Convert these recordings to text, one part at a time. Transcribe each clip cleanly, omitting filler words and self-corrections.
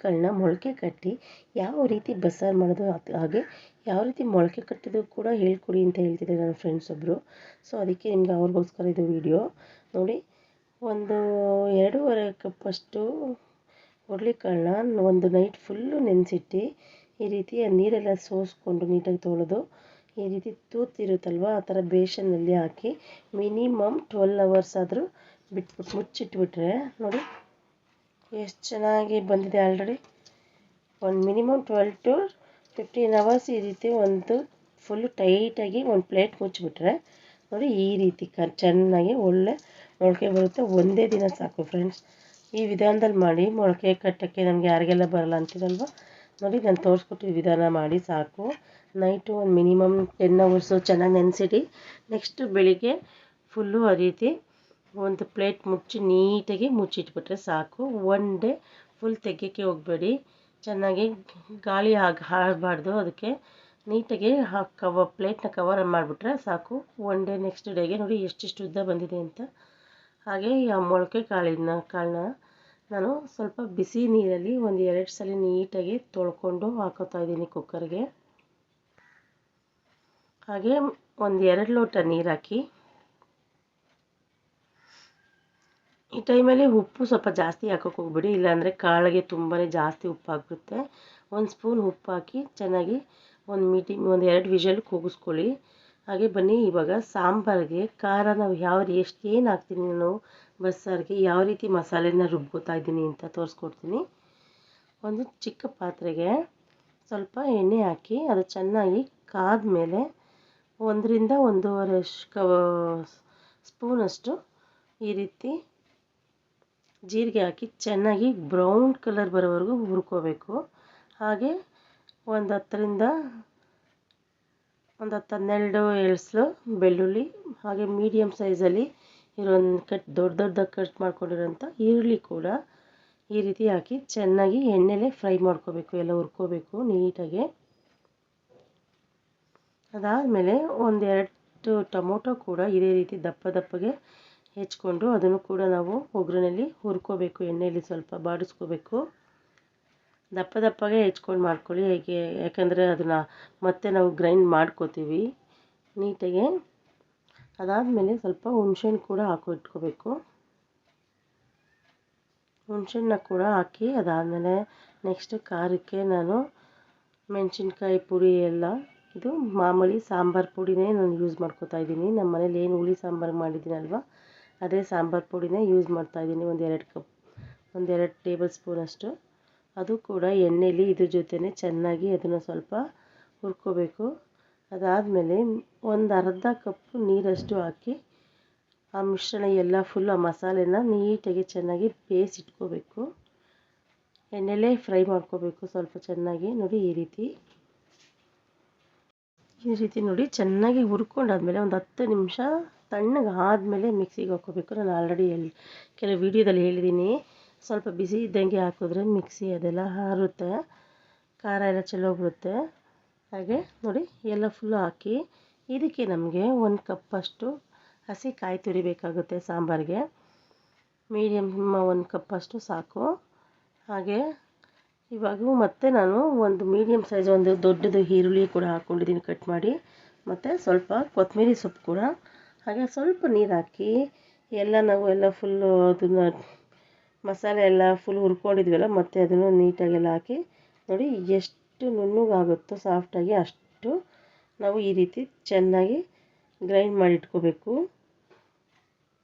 ಕಾಳನ್ನ ಮೊಳಕೆ ಕಟ್ಟಿ ಯಾವ ರೀತಿ ಬಸ್ಸಾರು ಮಾಡೋದು ಹಾಗೆ ಯಾವ ರೀತಿ ಮೊಳಕೆ ಕಟ್ಟಿದ್ದು ಕೂಡ ಹೇಳ್ಕೊಡಿ ಅಂತ ಹೇಳ್ತಿದ್ದಾರೆ ನನ್ನ ಫ್ರೆಂಡ್ಸ್ ಒಬ್ಬರು. ಸೊ ಅದಕ್ಕೆ ನಿಮ್ಗೆ ಅವ್ರಿಗೋಸ್ಕರ ಇದು ವಿಡಿಯೋ ನೋಡಿ. ಒಂದು 2.5 ಕಪ್ಪಷ್ಟು ಹುರುಳಿಕಾಳನ್ನ ಒಂದು ನೈಟ್ ಫುಲ್ಲು ನೆನೆಸಿಟ್ಟು ಈ ರೀತಿ ನೀರೆಲ್ಲ ಸೋಸ್ಕೊಂಡು ನೀಟಾಗಿ ತೊಳೆದು ಈ ರೀತಿ ತೂತಿರುತ್ತಲ್ವ ಆ ಥರ ಬೇಸನ್ನಲ್ಲಿ ಹಾಕಿ ಮಿನಿಮಮ್ 12 ಅವರ್ಸ್ ಆದರೂ ಬಿಟ್ಬಿಟ್ಟು ಮುಚ್ಚಿಟ್ಬಿಟ್ರೆ ನೋಡಿ ಎಷ್ಟು ಚೆನ್ನಾಗಿ ಬಂದಿದೆ. ಆಲ್ರೆಡಿ ಒಂದು ಮಿನಿಮಮ್ 12 to 15 ಅವರ್ಸ್ ಈ ರೀತಿ ಒಂದು ಫುಲ್ಲು ಟೈಟಾಗಿ ಒಂದು ಪ್ಲೇಟ್ ಮುಚ್ಚಿಬಿಟ್ರೆ ನೋಡಿ ಈ ರೀತಿ ಚೆನ್ನಾಗಿ ಒಳ್ಳೆ ಮೊಳಕೆ ಬರುತ್ತೆ. ಒಂದೇ ದಿನ ಸಾಕು ಫ್ರೆಂಡ್ಸ್. ಈ ವಿಧಾನದಲ್ಲಿ ಮಾಡಿ ಮೊಳಕೆ ಕಟ್ಟೋಕ್ಕೆ ನಮಗೆ ಯಾರಿಗೆಲ್ಲ ಬರಲ್ಲ ಅಂತೀರಲ್ವ ನೋಡಿ, ನಾನು ತೋರಿಸ್ಕೊಟ್ಟು ವಿಧಾನ ಮಾಡಿ ಸಾಕು. ನೈಟು ಒಂದು ಮಿನಿಮಮ್ 10 ಅವರ್ಸು ಚೆನ್ನಾಗಿ ನೆನೆಸಿಡಿ. ನೆಕ್ಸ್ಟ್ ಬೆಳಿಗ್ಗೆ ಫುಲ್ಲು ಆ ರೀತಿ ಒಂದು ಪ್ಲೇಟ್ ಮುಚ್ಚಿ ನೀಟಾಗಿ ಮುಚ್ಚಿಟ್ಬಿಟ್ರೆ ಸಾಕು. ಒನ್ ಡೇ ಫುಲ್ ತೆಗಿಯೋಕ್ಕೆ ಹೋಗಬೇಡಿ, ಚೆನ್ನಾಗಿ ಗಾಳಿ ಆಡಬಾರ್ದು. ಅದಕ್ಕೆ ನೀಟಾಗಿ ಪ್ಲೇಟ್ನ ಕವರ್ ಮಾಡಿಬಿಟ್ರೆ ಸಾಕು. ಒನ್ ಡೇ ನೆಕ್ಸ್ಟ್ ಡೇಗೆ ನೋಡಿ ಎಷ್ಟಿಷ್ಟು ಉದ್ದ ಬಂದಿದೆ ಅಂತ. ಹಾಗೆ ಆ ಮೊಳಕೆ ಕಾಳನ್ನ ನಾನು ಸ್ವಲ್ಪ ಬಿಸಿ ನೀರಲ್ಲಿ ಒಂದು 2 ಸಲ ನೀಟಾಗಿ ತೊಳ್ಕೊಂಡು ಹಾಕೋತಾ ಇದ್ದೀನಿ ಕುಕ್ಕರ್ಗೆ. ಹಾಗೆ ಒಂದು 2 ಲೋಟ ನೀರು ಹಾಕಿ ಈ ಟೈಮಲ್ಲಿ ಉಪ್ಪು ಸ್ವಲ್ಪ ಜಾಸ್ತಿ ಹಾಕೋಕೆ ಹೋಗ್ಬಿಡಿ, ಇಲ್ಲಾಂದರೆ ಕಾಳಿಗೆ ತುಂಬಾ ಜಾಸ್ತಿ ಉಪ್ಪು ಹಾಕ್ಬಿಡುತ್ತೆ. 1 ಸ್ಪೂನ್ ಉಪ್ಪು ಹಾಕಿ ಚೆನ್ನಾಗಿ ಒಂದು 2 ವಿಷಲ್ ಕೂಗಿಸ್ಕೊಳ್ಳಿ. ಹಾಗೆ ಬನ್ನಿ ಇವಾಗ ಸಾಂಬಾರಿಗೆ ಖಾರ ನಾವು ಏನು ಹಾಕ್ತೀನಿ ನಾನು ಬಸ್ಸಾರಿಗೆ ಯಾವ ರೀತಿ ಮಸಾಲೆನ ರುಬ್ಕೋತಾ ಇದ್ದೀನಿ ಅಂತ ತೋರಿಸ್ಕೊಡ್ತೀನಿ. ಒಂದು ಚಿಕ್ಕ ಪಾತ್ರೆಗೆ ಸ್ವಲ್ಪ ಎಣ್ಣೆ ಹಾಕಿ ಅದು ಚೆನ್ನಾಗಿ ಕಾದ ಮೇಲೆ 1 ರಿಂದ 1.5 ಸ್ಪೂನಷ್ಟು ಈ ರೀತಿ ಜೀರಿಗೆ ಹಾಕಿ ಚೆನ್ನಾಗಿ ಬ್ರೌನ್ ಕಲರ್ ಬರೋವರೆಗೂ ಹುರ್ಕೋಬೇಕು. ಹಾಗೆ ಒಂದು 10-12 ಎಳ್ಸು ಬೆಳ್ಳುಳ್ಳಿ, ಹಾಗೆ ಮೀಡಿಯಮ್ ಸೈಜಲ್ಲಿ ದೊಡ್ಡದಾಗಿ ಕಟ್ ಮಾಡ್ಕೊಂಡಿರೋಂಥ ಈರುಳ್ಳಿ ಕೂಡ ಈ ರೀತಿ ಹಾಕಿ ಚೆನ್ನಾಗಿ ಎಣ್ಣೆಲೆ ಫ್ರೈ ಮಾಡ್ಕೋಬೇಕು, ಎಲ್ಲ ಹುರ್ಕೋಬೇಕು ನೀಟಾಗಿ. ಅದಾದಮೇಲೆ 1-2 ಟೊಮೊಟೊ ಕೂಡ ಇದೇ ರೀತಿ ದಪ್ಪಗೆ ಹೆಚ್ಕೊಂಡು ಅದನ್ನು ಕೂಡ ನಾವು ಒಗ್ಗರಣೆಯಲ್ಲಿ ಹುರ್ಕೋಬೇಕು, ಎಣ್ಣೆಯಲ್ಲಿ ಸ್ವಲ್ಪ ಬಾಡಿಸ್ಕೋಬೇಕು. ದಪ್ಪಗೆ ಹೆಚ್ಕೊಂಡು ಮಾಡ್ಕೊಳ್ಳಿ, ಯಾಕೆಂದರೆ ಅದನ್ನು ಮತ್ತೆ ನಾವು ಗ್ರೈಂಡ್ ಮಾಡ್ಕೋತೀವಿ ನೀಟಾಗಿ. ಅದಾದಮೇಲೆ ಸ್ವಲ್ಪ ಹುಣಸೆಹಣ್ಣು ಕೂಡ ಇಟ್ಕೋಬೇಕು. ಹುಣಸೆಹಣ್ಣು ಕೂಡ ಹಾಕಿ ಅದಾದಮೇಲೆ ನೆಕ್ಸ್ಟ್ ಖಾರಕ್ಕೆ ನಾನು ಮೆಣಸಿನ್ಕಾಯಿ ಪುಡಿ ಎಲ್ಲ ಇದು ಮಾಮೂಲಿ ಸಾಂಬಾರು ಪುಡಿನೇ ನಾನು ಯೂಸ್ ಮಾಡ್ಕೋತಾ ಇದ್ದೀನಿ. ನಮ್ಮ ಮನೇಲಿ ಏನು ಹುಳಿ ಸಾಂಬಾರು ಮಾಡಿದ್ದೀನಲ್ವ ಅದೇ ಸಾಂಬಾರು ಪುಡಿನೇ ಯೂಸ್ ಮಾಡ್ತಾಯಿದ್ದೀನಿ. ಒಂದು 2 ಟೇಬಲ್ ಸ್ಪೂನಷ್ಟು. ಅದು ಕೂಡ ಎಣ್ಣೆಯಲ್ಲಿ ಇದ್ರ ಜೊತೆನೇ ಚೆನ್ನಾಗಿ ಅದನ್ನು ಸ್ವಲ್ಪ ಹುರ್ಕೋಬೇಕು. ಅದಾದಮೇಲೆ ಒಂದು ಅರ್ಧ ಕಪ್ಪು ನೀರಷ್ಟು ಹಾಕಿ ಆ ಮಿಶ್ರಣ ಎಲ್ಲ ಫುಲ್ ಆ ಮಸಾಲೆನ ನೀಟಾಗಿ ಚೆನ್ನಾಗಿ ಬೇಯಿಸಿಟ್ಕೋಬೇಕು. ಎಣ್ಣೆಲೇ ಫ್ರೈ ಮಾಡ್ಕೋಬೇಕು ಸ್ವಲ್ಪ ಚೆನ್ನಾಗಿ. ನೋಡಿ ಈ ರೀತಿ ನೋಡಿ ಚೆನ್ನಾಗಿ ಹುರ್ಕೊಂಡಾದ್ಮೇಲೆ ಒಂದು 10 ನಿಮಿಷ ತಣ್ಣಗೆ ಆದಮೇಲೆ ಮಿಕ್ಸಿಗೆ ಹಾಕ್ಕೋಬೇಕು. ನಾನು ಆಲ್ರೆಡಿ ಕೆಲವು ವೀಡಿಯೋದಲ್ಲಿ ಹೇಳಿದ್ದೀನಿ, ಸ್ವಲ್ಪ ಬಿಸಿ ಇದ್ದಂಗೆ ಹಾಕಿದ್ರೆ ಮಿಕ್ಸಿ ಅದೆಲ್ಲ ಹಾರುತ್ತೆ, ಖಾರ ಎಲ್ಲ ಚೆಲ್ಲೋಗ್ಬಿಡುತ್ತೆ. ಹಾಗೆ ನೋಡಿ ಎಲ್ಲ ಫುಲ್ಲು ಹಾಕಿ ಇದಕ್ಕೆ ನಮಗೆ 1 ಕಪ್ಪಷ್ಟು ಹಸಿ ಕಾಯಿ ತುರಿ ಬೇಕಾಗುತ್ತೆ ಸಾಂಬಾರಿಗೆ. ಮೀಡಿಯಮ್ 1 ಕಪ್ಪಷ್ಟು ಸಾಕು. ಹಾಗೆ ಇವಾಗ ಮತ್ತೆ ನಾನು ಒಂದು ಮೀಡಿಯಮ್ ಸೈಜ್ ಒಂದು ದೊಡ್ಡದು ಈರುಳ್ಳಿ ಕೂಡ ಹಾಕ್ಕೊಂಡಿದ್ದೀನಿ ಕಟ್ ಮಾಡಿ, ಮತ್ತು ಸ್ವಲ್ಪ ಕೊತ್ತಂಬರಿ ಸೊಪ್ಪು ಕೂಡ. ಹಾಗೆ ಸ್ವಲ್ಪ ನೀರು ಹಾಕಿ ಎಲ್ಲ ಫುಲ್ಲು ಅದನ್ನು ಮಸಾಲೆ ಎಲ್ಲ ಫುಲ್ ಹುರ್ಕೊಂಡಿದ್ವಲ್ಲ ಮತ್ತು ಅದನ್ನು ನೀಟಾಗೆಲ್ಲ ಹಾಕಿ ನೋಡಿ ಎಷ್ಟು ನುಣ್ಣಗಾಗುತ್ತೋ ಸಾಫ್ಟಾಗಿ ಅಷ್ಟು ನಾವು ಈ ರೀತಿ ಚೆನ್ನಾಗಿ ಗ್ರೈಂಡ್ ಮಾಡಿ ಇಟ್ಕೋಬೇಕು.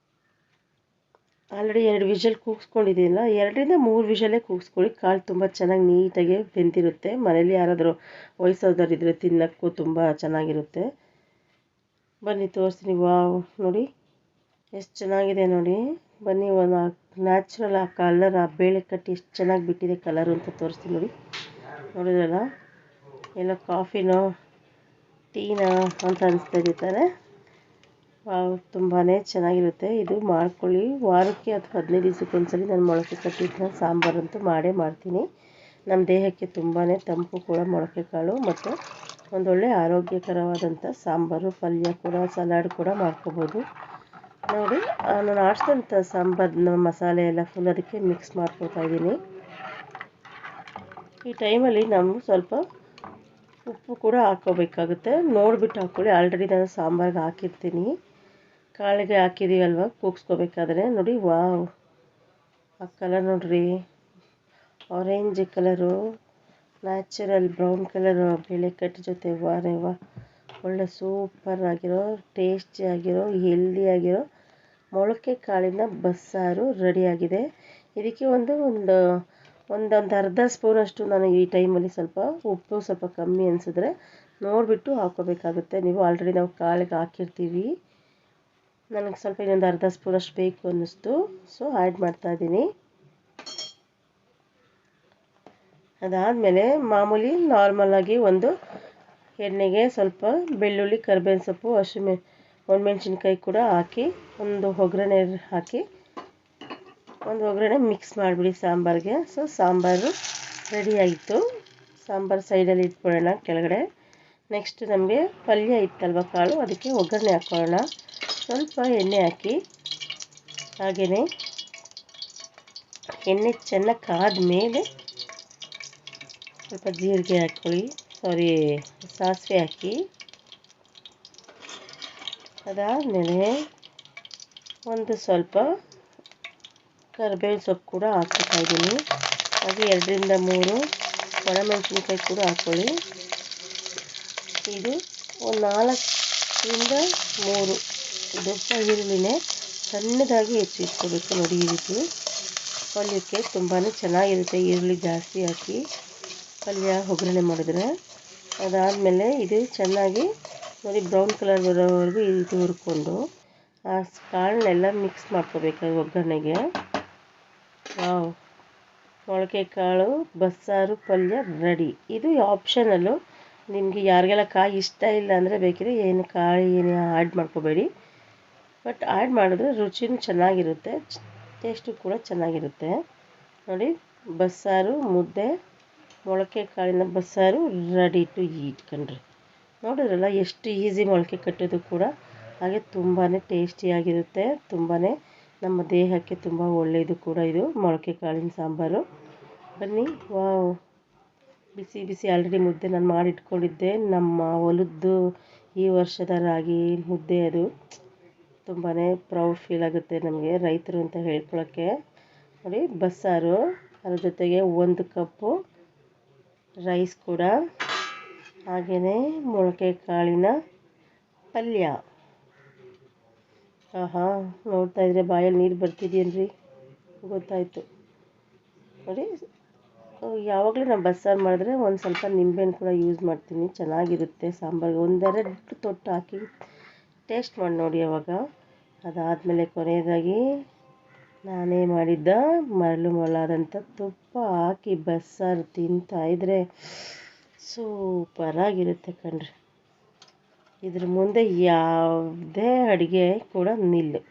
ಆಲ್ರೆಡಿ 2 ವಿಷಲ್ ಕೂಗಿಸ್ಕೊಂಡಿದ್ದೀನಲ್ಲ, 2 ರಿಂದ 3 ವಿಷಲೇ ಕೂಗಿಸ್ಕೊಳ್ಳಿ. ಕಾಳು ತುಂಬ ಚೆನ್ನಾಗಿ ನೀಟಾಗಿ ಬೆಂದಿರುತ್ತೆ. ಮನೇಲಿ ಯಾರಾದರೂ ವಯಸ್ಸಾದವ್ರು ಇದ್ದರೆ ತಿನ್ನೋಕ್ಕೂ ತುಂಬ ಚೆನ್ನಾಗಿರುತ್ತೆ. ಬನ್ನಿ ತೋರಿಸ್ತೀನಿ. ವಾವ್ ನೋಡಿ ಎಷ್ಟು ಚೆನ್ನಾಗಿದೆ ನೋಡಿ. ಬನ್ನಿ ಒಂದು ನ್ಯಾಚುರಲ್ ಆ ಕಲರ್, ಆ ಬೇಳೆ ಕಟ್ಟಿ ಎಷ್ಟು ಚೆನ್ನಾಗಿ ಬಿಟ್ಟಿದೆ ಕಲರು ಅಂತ ತೋರಿಸ್ತೀನಿ ನೋಡಿ. ನೋಡಿದ್ರಲ್ಲ, ಎಲ್ಲ ಕಾಫಿನೋ ಟೀನೋ ಅಂತ ಅನಿಸ್ತಾ ತಾನೆ. ತುಂಬಾ ಚೆನ್ನಾಗಿರುತ್ತೆ. ಇದು ಮಾಡ್ಕೊಳ್ಳಿ. ವಾರಕ್ಕೆ ಅಥವಾ 15 ದಿವಸಕ್ಕೆ ಒಂದ್ಸಲಿ ನಾನು ಮೊಳಕೆ ಕಟ್ಟಿದ್ದನ್ನ ಸಾಂಬಾರಂತೂ ಮಾಡೇ ಮಾಡ್ತೀನಿ. ನಮ್ಮ ದೇಹಕ್ಕೆ ತುಂಬಾ ತಂಪು ಕೂಡ ಮೊಳಕೆ ಕಾಳು, ಮತ್ತು ಒಂದೊಳ್ಳೆ ಆರೋಗ್ಯಕರವಾದಂಥ ಸಾಂಬಾರು, ಪಲ್ಯ ಕೂಡ, ಸಲಾಡ್ ಕೂಡ ಮಾಡ್ಕೋಬೋದು. ನೋಡಿ ನಾನು ಆಡಿಸಿದಂಥ ಸಾಂಬಾರನ್ನ ಮಸಾಲೆ ಎಲ್ಲ ಫುಲ್ ಅದಕ್ಕೆ ಮಿಕ್ಸ್ ಮಾಡ್ಕೊತಾ ಇದ್ದೀನಿ. ಈ ಟೈಮಲ್ಲಿ ನಾವು ಸ್ವಲ್ಪ ಉಪ್ಪು ಕೂಡ ಹಾಕ್ಕೋಬೇಕಾಗುತ್ತೆ, ನೋಡಿಬಿಟ್ಟು ಹಾಕ್ಕೊಳ್ಳಿ. ಆಲ್ರೆಡಿ ನಾನು ಸಾಂಬಾರಿಗೆ ಹಾಕಿರ್ತೀನಿ, ಕಾಳಿಗೆ ಹಾಕಿದ್ದೀವಲ್ವ ಕೂಗಿಸ್ಕೋಬೇಕಾದ್ರೆ. ನೋಡಿ ವಾವ್, ಆ ಕಲರ್ ನೋಡ್ರಿ, orange colour, natural brown colour ಬೇಳೆಕಟ್ಟು ಜೊತೆ. ವಾರೆ ವಾ, ಒಳ್ಳೆ ಸೂಪರ್ ಆಗಿರೋ, ಟೇಸ್ಟಿ ಆಗಿರೋ, ಹೆಲ್ದಿ ಆಗಿರೋ ಮೊಳಕೆ ಕಾಳಿನ ಬಸ್ಸಾರು ರೆಡಿಯಾಗಿದೆ. ಇದಕ್ಕೆ ಒಂದೊಂದು ಅರ್ಧ ಸ್ಪೂನಷ್ಟು ನಾನು ಈ ಟೈಮಲ್ಲಿ ಸ್ವಲ್ಪ ಉಪ್ಪು ಸ್ವಲ್ಪ ಕಮ್ಮಿ ಅನಿಸಿದ್ರೆ ನೋಡಿಬಿಟ್ಟು ಹಾಕ್ಕೋಬೇಕಾಗುತ್ತೆ ನೀವು. ಆಲ್ರೆಡಿ ನಾವು ಕಾಳಿಗೆ ಹಾಕಿರ್ತೀವಿ, ನನಗೆ ಸ್ವಲ್ಪ ಇನ್ನೊಂದು ಅರ್ಧ ಸ್ಪೂನಷ್ಟು ಬೇಕು ಅನ್ನಿಸ್ತು, ಸೊ ಆ್ಯಡ್ ಮಾಡ್ತಾಯಿದ್ದೀನಿ. ಅದಾದಮೇಲೆ ಮಾಮೂಲಿ ನಾರ್ಮಲಾಗಿ ಒಂದು ಎಣ್ಣೆಗೆ ಸ್ವಲ್ಪ ಬೆಳ್ಳುಳ್ಳಿ, ಕರಿಬೇವಿನ ಸೊಪ್ಪು, ಒಣಮೆಣ್ಸಿನ್ಕಾಯಿ ಕೂಡ ಹಾಕಿ ಒಂದು ಒಗ್ಗರಣೆ ಹಾಕಿ ಒಂದು ಒಗ್ಗರಣೆ ಮಿಕ್ಸ್ ಮಾಡಿಬಿಡಿ ಸಾಂಬಾರಿಗೆ. ಸೊ ಸಾಂಬಾರು ರೆಡಿ ಆಯಿತು. ಸಾಂಬಾರು ಸೈಡಲ್ಲಿ ಇಟ್ಕೊಳ್ಳೋಣ ಕೆಳಗಡೆ. ನೆಕ್ಸ್ಟ್ ನಮಗೆ ಪಲ್ಯ ಇತ್ತಲ್ವ ಕಾಳು, ಅದಕ್ಕೆ ಒಗ್ಗರಣೆ ಹಾಕ್ಕೊಳ್ಳೋಣ. ಸ್ವಲ್ಪ ಎಣ್ಣೆ ಹಾಕಿ, ಹಾಗೆಯೇ ಎಣ್ಣೆ ಚೆನ್ನಾಗಿ ಕಾದ ಮೇಲೆ ಸ್ವಲ್ಪ ಜೀರಿಗೆ ಹಾಕ್ಕೊಳ್ಳಿ, ಸಾಸಿವೆ ಹಾಕಿ. ಅದಾದಮೇಲೆ ಒಂದು ಸ್ವಲ್ಪ ಕರಿಬೇವಿನ ಸೊಪ್ಪು ಕೂಡ ಹಾಕ್ತಾಯಿದ್ದೀನಿ. ಹಾಗೆ 2ರಿಂದ 3 ಒಣಮೆಣಸಿನ್ಕಾಯಿ ಕೂಡ ಹಾಕ್ಕೊಳ್ಳಿ. ಇದು ಒಂದು 4ರಿಂದ 3 ದೊಡ್ಡ ಈರುಳ್ಳಿನೇ ಸಣ್ಣದಾಗಿ ಹೆಚ್ಚಿಟ್ಕೋಬೇಕು. ನೋಡಿ, ಈ ರೀತಿ ಪಲ್ಯಕ್ಕೆ ತುಂಬಾ ಚೆನ್ನಾಗಿರುತ್ತೆ ಈರುಳ್ಳಿ ಜಾಸ್ತಿ ಹಾಕಿ ಪಲ್ಯ ಒಗ್ಗರಣೆ ಮಾಡಿದ್ರೆ. ಅದಾದಮೇಲೆ ಇದು ಚೆನ್ನಾಗಿ ನೋಡಿ ಬ್ರೌನ್ ಕಲರ್ ಬರೋವರೆಗೂ ಈ ರೀತಿ ಹುರ್ಕೊಂಡು ಆ ಕಾಳನ್ನೆಲ್ಲ ಮಿಕ್ಸ್ ಮಾಡ್ಕೋಬೇಕು ಒಗ್ಗರಣೆಗೆ. ವಾವ್, ಮೊಳಕೆ ಕಾಳು ಬಸ್ಸಾರು ಪಲ್ಯ ರೆಡಿ. ಇದು ಆಪ್ಷನಲ್ಲು, ನಿಮಗೆ ಯಾರಿಗೆಲ್ಲ ಕಾಯಿ ಇಷ್ಟ ಇಲ್ಲ ಅಂದರೆ ಬೇಕಿದ್ರೆ ಕಾಯಿ ಏನು ಆ್ಯಡ್ ಮಾಡ್ಕೋಬೇಡಿ. ಬಟ್ ಆ್ಯಡ್ ಮಾಡಿದ್ರೆ ರುಚಿನೂ ಚೆನ್ನಾಗಿರುತ್ತೆ, ಟೇಸ್ಟು ಕೂಡ ಚೆನ್ನಾಗಿರುತ್ತೆ. ನೋಡಿ, ಬಸ್ಸಾರು ಮುದ್ದೆ ಮೊಳಕೆ ಕಾಳಿನ ಬಸ್ಸಾರು ರೆಡಿ ಟು ಈಟ್ ಕಣ್ರಿ. ನೋಡಿದ್ರಲ್ಲ ಎಷ್ಟು ಈಸಿ ಮೊಳಕೆ ಕಟ್ಟೋದು ಕೂಡ, ಹಾಗೆ ತುಂಬಾ ಟೇಸ್ಟಿಯಾಗಿರುತ್ತೆ, ತುಂಬಾ ನಮ್ಮ ದೇಹಕ್ಕೆ ತುಂಬ ಒಳ್ಳೆಯದು ಕೂಡ ಇದು ಮೊಳಕೆ ಕಾಳಿನ ಸಾಂಬಾರು. ಬನ್ನಿ. ವಾವ್, ಬಿಸಿ ಬಿಸಿ ಆಲ್ರೆಡಿ ಮುದ್ದೆ ನಾನು ಮಾಡಿಟ್ಕೊಂಡಿದ್ದೆ. ನಮ್ಮ ಹೊಲದ್ದು ಈ ವರ್ಷದ ರಾಗಿ ಮುದ್ದೆ, ಅದು ತುಂಬಾ ಪ್ರೌಡ್ ಫೀಲ್ ಆಗುತ್ತೆ ನಮಗೆ ರೈತರು ಅಂತ ಹೇಳ್ಕೊಳ್ಳೋಕ್ಕೆ. ನೋಡಿ, ಬಸ್ಸಾರು, ಅದ್ರ ಜೊತೆಗೆ 1 ಕಪ್ಪು ರೈಸ್ ಕೂಡ, ಹಾಗೆಯೇ ಮೊಳಕೆ ಕಾಳಿನ ಪಲ್ಯ. ಆಹಾ, ನೋಡ್ತಾ ಇದ್ರೆ ಬಾಯಲ್ಲಿ ನೀರು ಬರ್ತಿದೆಯೇನ್ರಿ, ಗೊತ್ತಾಯಿತು. ನೋಡಿ, ಯಾವಾಗಲೂ ನಾನು ಬಸ್ಸಾರು ಮಾಡಿದ್ರೆ ಒಂದು ಸ್ವಲ್ಪ ನಿಂಬೆಹಣ್ಣು ಕೂಡ ಯೂಸ್ ಮಾಡ್ತೀನಿ, ಚೆನ್ನಾಗಿರುತ್ತೆ ಸಾಂಬಾರಿಗೆ. 1-2 ತೊಟ್ಟು ಹಾಕಿ ಟೇಸ್ಟ್ ಮಾಡಿ ನೋಡಿ ಅವಾಗ. ಅದಾದಮೇಲೆ ಕೊನೆಯದಾಗಿ ನಾನೇ ಮಾಡಿದ್ದ ಮರಳು ಮೊಳಾದಂಥ ತುಪ್ಪ ಹಾಕಿ ಬಸ್ಸಾರು ತಿಂತಾಯಿದ್ರೆ ಸೂಪರಾಗಿರುತ್ತೆ ಕಣ್ರಿ. ಇದ್ರ ಮುಂದೆ ಯಾವುದೇ ಅಡುಗೆ ಕೂಡ ನಿಲ್ಲು,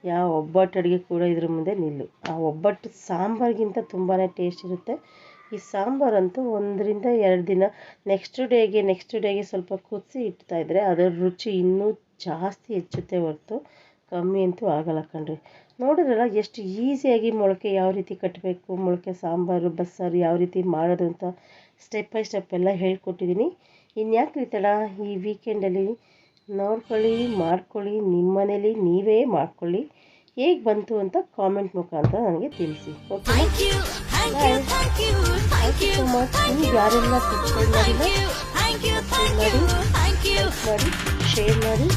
ಯಾವ ಒಬ್ಬಟ್ಟು ಅಡುಗೆ ಕೂಡ ಇದ್ರ ಮುಂದೆ ನಿಲ್ಲು. ಆ ಒಬ್ಬಟ್ಟು ಸಾಂಬಾರಿಗಿಂತ ತುಂಬಾ ಟೇಸ್ಟ್ ಇರುತ್ತೆ. ಈ ಸಾಂಬಾರಂತೂ 1ರಿಂದ 2 ದಿನ ನೆಕ್ಸ್ಟ್ ಡೇಗೆ ಸ್ವಲ್ಪ ಕುದಿಸಿ ಇಡ್ತಾಯಿದ್ರೆ ಅದರ ರುಚಿ ಇನ್ನೂ ಜಾಸ್ತಿ ಹೆಚ್ಚುತ್ತೆ ಹೊರತು ಕಮ್ಮಿ ಅಂತೂ ಆಗಲ್ಲ ಕಣ್ರಿ. ನೋಡಿದ್ರಲ್ಲ ಎಷ್ಟು ಈಸಿಯಾಗಿ ಮೊಳಕೆ ಯಾವ ರೀತಿ ಕಟ್ಟಬೇಕು, ಮೊಳಕೆ ಸಾಂಬಾರು ಬಸ್ಸಾರು ಯಾವ ರೀತಿ ಮಾಡೋದು ಅಂತ ಸ್ಟೆಪ್ ಬೈ ಸ್ಟೆಪ್ ಎಲ್ಲ ಹೇಳ್ಕೊಟ್ಟಿದ್ದೀನಿ. ಇನ್ಯಾಕೆ ತಡ, ಈ ವೀಕೆಂಡಲ್ಲಿ ನೋಡ್ಕೊಳ್ಳಿ, ಮಾಡ್ಕೊಳ್ಳಿ, ನಿಮ್ಮ ಮನೇಲಿ ನೀವೇ ಮಾಡ್ಕೊಳ್ಳಿ. ಹೇಗೆ ಬಂತು ಅಂತ ಕಾಮೆಂಟ್ ಮುಖಾಂತರ ನನಗೆ ತಿಳಿಸಿ. Okay, thank you so much. ನೀವು ಯಾರೆಲ್ಲ ಸಬ್ಸ್ಕ್ರೈಬ್ ಮಾಡಿಲ್ಲ, ಸಬ್ಸ್ಕ್ರೈಬ್ ಮಾಡಿ, ಲೈಕ್ ಮಾಡಿ, ಶೇರ್ ಮಾಡಿ.